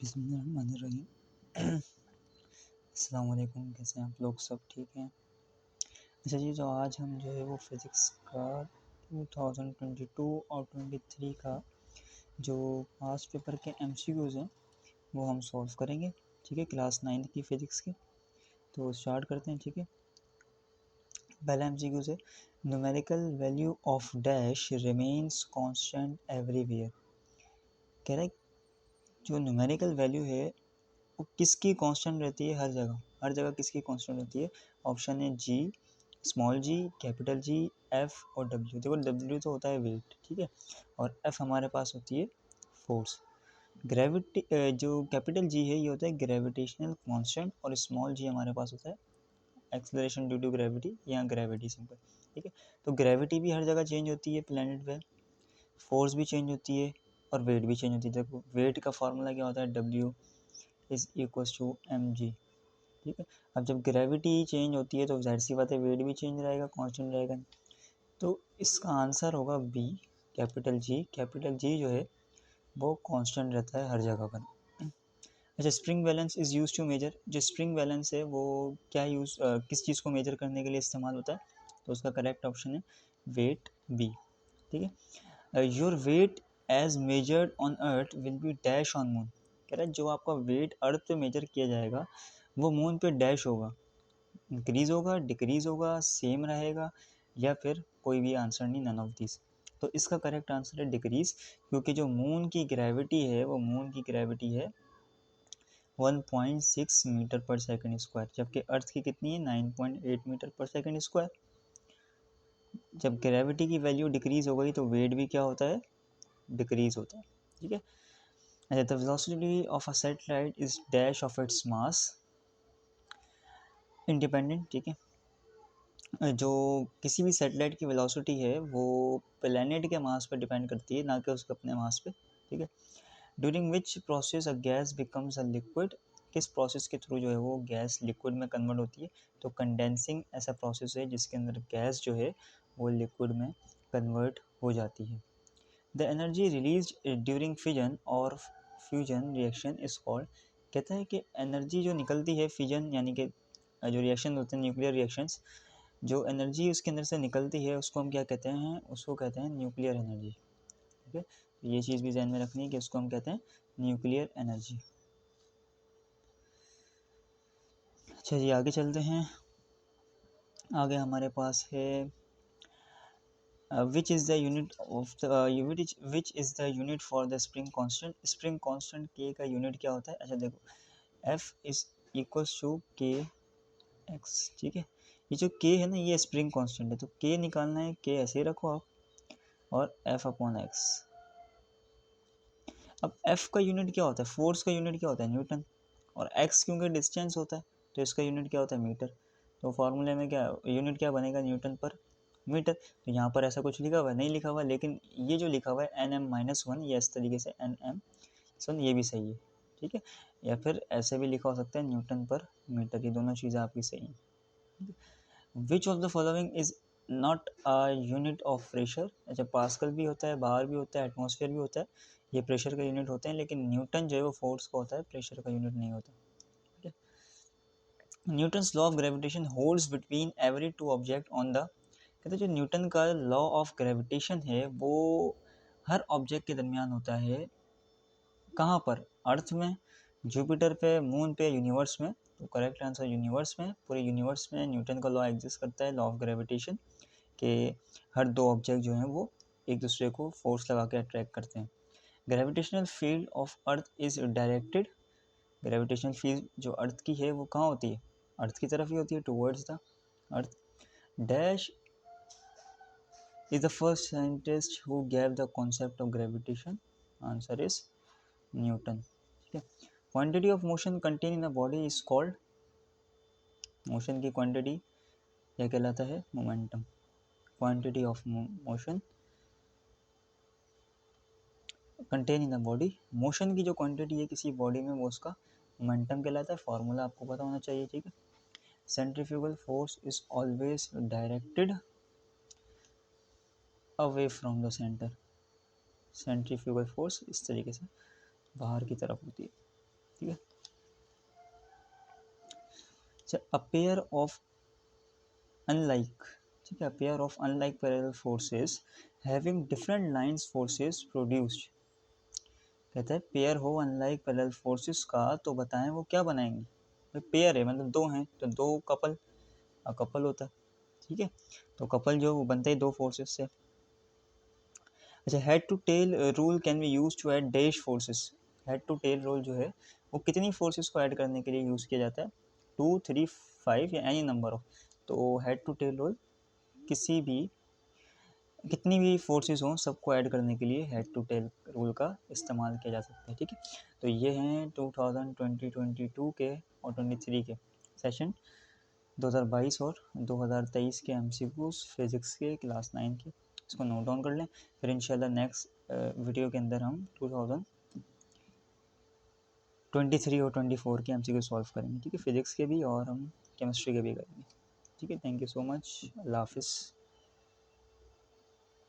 बिस्मिल्लाहिर्रहमानिर्रहीम। अस्सलाम वालेकुम, कैसे हैं आप लोग? सब ठीक हैं? अच्छा जी, तो आज हम जो है वो फिज़िक्स का 2022 और 23 का जो पास्ट पेपर के एमसीक्यूज़ हैं वो हम सॉल्व करेंगे। ठीक है, क्लास 9 की फ़िज़िक्स के। तो स्टार्ट करते हैं। ठीक है, पहला एमसीक्यूज़ है, numerical value of dash remains constant everywhere. कह रहा है जो न्यूमेरिकल वैल्यू है वो किसकी कांस्टेंट रहती है हर जगह? हर जगह किसकी कांस्टेंट होती है? ऑप्शन है जी, स्मॉल जी, कैपिटल जी, एफ और डब्ल्यू। देखो डब्ल्यू तो होता है वेट, ठीक है, और एफ हमारे पास होती है फोर्स। ग्रेविटी जो कैपिटल जी है ये होता है ग्रेविटेशनल कांस्टेंट, और स्मॉल जी हमारे पास होता है एक्सेलरेशन ड्यू टू ग्रेविटी या ग्रेविटी सिंपल। ठीक है, तो ग्रेविटी भी हर जगह चेंज होती है प्लैनेट पे, फोर्स भी चेंज होती है और वेट भी चेंज होती है। देखो वेट का फॉर्मूला क्या होता है? W is equals to M G. ठीक है, अब जब ग्रेविटी चेंज होती है तो जाहिर सी बात है वेट भी चेंज रहेगा, कांस्टेंट रहेगा। तो इसका आंसर होगा B, capital G. Capital G जो है वो कांस्टेंट रहता है हर जगह पर। अच्छा, spring balance is use to measure. जो स्प्रिंग बैलेंस है वो क्या किस चीज़ को मेजर करने के लिए इस्तेमाल होता है? तो उसका करेक्ट ऑप्शन है वेट, बी। ठीक है, your weight as measured on earth will be dash on moon. कह रहा है जो आपका वेट अर्थ पे मेजर किया जाएगा वो मून पे डैश होगा, इंक्रीज होगा, डिक्रीज होगा, सेम रहेगा, या फिर कोई भी आंसर नहीं, नन ऑफ दिस। तो इसका करेक्ट आंसर है डिक्रीज, क्योंकि जो मून की ग्रेविटी है वो मून की ग्रेविटी है 1.6 मीटर पर सेकंड स्क्वायर, जबकि अर्थ की कितनी है? 9.8 मीटर पर सेकंड स्क्वायर। जब ग्रेविटी की वैल्यू डिक्रीज हो गई तो वेट भी क्या होता है? डिक्रीज होता है। ठीक है, अच्छा, the velocity of a satellite is dash of its mass independent. ठीक है, जो किसी भी सैटेलाइट की वेलोसिटी है वो प्लैनेट के मास पर डिपेंड करती है, ना कि उसके अपने मास पे। ठीक है, during which process a gas becomes a liquid. किस प्रोसेस के थ्रू जो है वो गैस लिक्विड में कन्वर्ट होती है? तो कंडेंसिंग ऐसा प्रोसेस है जिसके अंदर गैस जो है वो लिक्विड में कन्वर्ट हो जाती है। The energy release during fission और फ्यूजन रिएक्शन इज कॉल्ड। कहता है कि एनर्जी जो निकलती है फिजन यानी कि जो रिएक्शन होते हैं न्यूक्लियर रिएक्शंस, जो एनर्जी उसके अंदर से निकलती है उसको हम क्या कहते हैं? उसको कहते हैं न्यूक्लियर एनर्जी। ठीक है, तो ये चीज़ भी ध्यान में रखनी है कि उसको हम कहते हैं न्यूक्लियर एनर्जी। अच्छा जी, आगे चलते हैं। आगे हमारे पास है which is the unit of the which is the unit for the spring constant. Spring constant के का यूनिट क्या होता है? अच्छा देखो, एफ इज इक्वल्स टू के एक्स। ठीक है, ये जो के है ना ये स्प्रिंग कांस्टेंट है, तो के निकालना है, के ऐसे ही रखो आप, और एफ अपॉन एक्स। अब एफ का यूनिट क्या होता है? फोर्स का यूनिट क्या होता है? न्यूटन। और एक्स क्योंकि डिस्टेंस होता है तो इसका यूनिट क्या होता है? मीटर। तो फॉर्मूले में क्या यूनिट क्या बनेगा? न्यूटन पर मीटर। तो यहाँ पर ऐसा कुछ लिखा हुआ है? नहीं लिखा हुआ, लेकिन ये जो लिखा हुआ है NM-1, ये इस तरीके से NM, ये भी सही है। ठीक है, या फिर ऐसे भी लिखा हो सकता है न्यूटन पर मीटर, ये दोनों चीज़ें आपकी सही हैं। Which of the following is not a unit of pressure. अच्छा, पास्कल भी होता है, बार भी होता है, एटमॉस्फेयर भी होता है, ये प्रेशर का यूनिट होते हैं, लेकिन न्यूटन जो है वो फोर्स का होता है, प्रेशर का यूनिट नहीं होता। ठीक है, Newton's law of gravitation holds between every two object on the. कहते हैं जो न्यूटन का लॉ ऑफ ग्रेविटेशन है वो हर ऑब्जेक्ट के दरमियान होता है। कहाँ पर? अर्थ में, जुपिटर पे, मून पे, यूनिवर्स में। तो करेक्ट आंसर यूनिवर्स में। पूरे यूनिवर्स में न्यूटन का लॉ एग्जिस्ट करता है, लॉ ऑफ ग्रेविटेशन, के हर दो ऑब्जेक्ट जो हैं वो एक दूसरे को फोर्स लगा के अट्रैक्ट करते हैं। Gravitational field of earth is directed. Gravitational field जो अर्थ की है वो कहाँ होती है? अर्थ की तरफ ही होती है, towards the earth. Dash is the first scientist who gave the concept of gravitation. Answer is Newton. ठीक है, quantity of motion contain in the body is called. Motion की क्वांटिटी यह कहलाता है momentum. Quantity of motion contain in the body, motion की जो quantity है किसी बॉडी में वो उसका मोमेंटम कहलाता है। फॉर्मूला आपको पता होना चाहिए। ठीक है, centrifugal force is always directed away from the centre. Centrifugal force इस तरीके से बाहर की तरफ होती है। ठीक है। अ पेयर ऑफ अनलाइक, ठीक है, pair of unlike parallel forces having different lines forces produced, कहता है पेयर हो अनलाइक पैरेलल फोर्सेस का, तो बताएं वो क्या बनाएंगे। पेयर है मतलब दो हैं, तो दो कपल, कपल होता है, ठीक है, तो कपल जो वो बनते हैं दो फोर्सेस से। अच्छा, head to tail rule can be use to add dash forces, head to tail rule जो है वो कितनी फोर्सेस को ऐड करने के लिए यूज़ किया जाता है, 2, 3, 5 या एनी नंबर ऑफ। तो हेड टू टेल रूल किसी भी, कितनी भी फोर्सेस हों सबको ऐड करने के लिए हेड टू टेल रूल का इस्तेमाल किया जा सकता है, ठीक है। तो ये हैं 2022 के और 23 के सेशन, 2022 और 2023 के MCQs फिज़िक्स के क्लास 9 के, इसको नोट डाउन कर लें। फिर इंशाल्लाह नेक्स्ट वीडियो के अंदर हम 2023 और 24 के MCQ सॉल्व करेंगे, ठीक है, फिज़िक्स के भी और हम केमिस्ट्री के भी करेंगे, ठीक है। थैंक यू सो मच, अल्लाह हाफिज़।